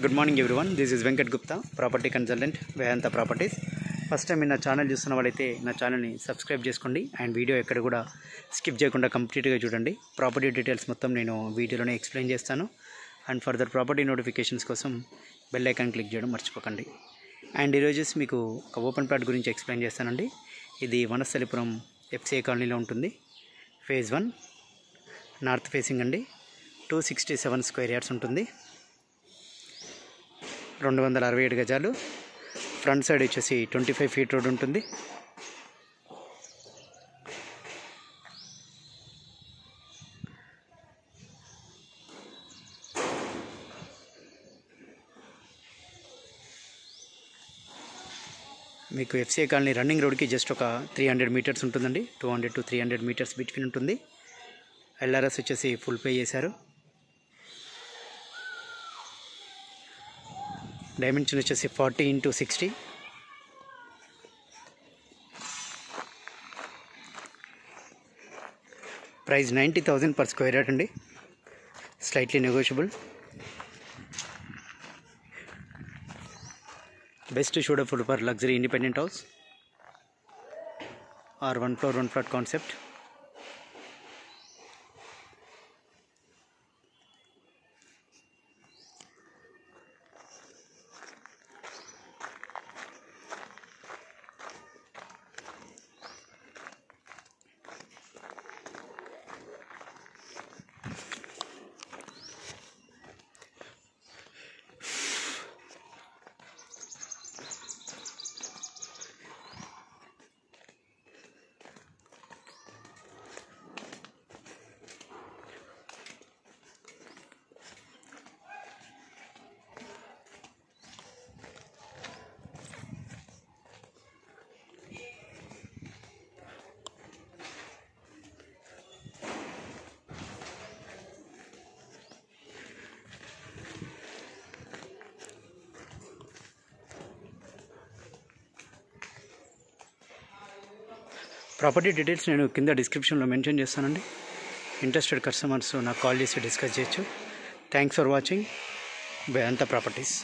Good morning everyone, this is Venkat Gupta, property consultant, Vedanta properties. First time మీరు నా channel చూస్తున్న వాళ్ళైతే నా ఛానల్ని సబ్స్క్రైబ్ చేసుకోండి అండ్ వీడియో ఎక్కడ కూడా స్కిప్ చేయకుండా కంప్లీట్గా చూడండి. ప్రాపర్టీ డీటెయిల్స్ మొత్తం నేను వీడియోలోనే ఎక్స్ప్లెయిన్ చేస్తాను. అండ్ ఫర్దర్ ప్రాపర్టీ నోటిఫికేషన్స్ కోసం బెల్ ఐకాన్ క్లిక్ చేయడం మర్చిపోకండి. అండ్ ఈరోజు మీకు ఒక ఓపెన్ ప్లాట్ గురించి ఎక్స్ప్లెయిన్ చేస్తానండి. ఇది వనస్థలిపురం FCA కాలనీలో ఉంటుంది. ఫేజ్ 1 నార్త్ ఫేసింగ్ అండి. 267 స్క్వేర్ యార్డ్స్ ఉంటుంది. 267 గజాలు. ఫ్రంట్ సైడ్ వచ్చేసి 25 ఫీట్ రోడ్ ఉంటుంది. మీకు FCA కాలనీ రన్నింగ్ రోడ్కి జస్ట్ ఒక 300 మీటర్స్ ఉంటుందండి. 200 to 300 మీటర్స్ బిట్వీన్ ఉంటుంది. LRS వచ్చేసి ఫుల్ పే చేశారు. డైమెన్షన్ వచ్చేసి 40x60. Price 90,000 per square yard అండి. Slightly negotiable. Best suitable for luxury independent house or 1 floor 1 plot concept. Property details నేను కింద డిస్క్రిప్షన్లో మెన్షన్ చేస్తానండి. ఇంట్రెస్టెడ్ కస్టమర్స్ నాకు కాల్ చేసి డిస్కస్ చేయొచ్చు. Thanks for watching Vedanta properties.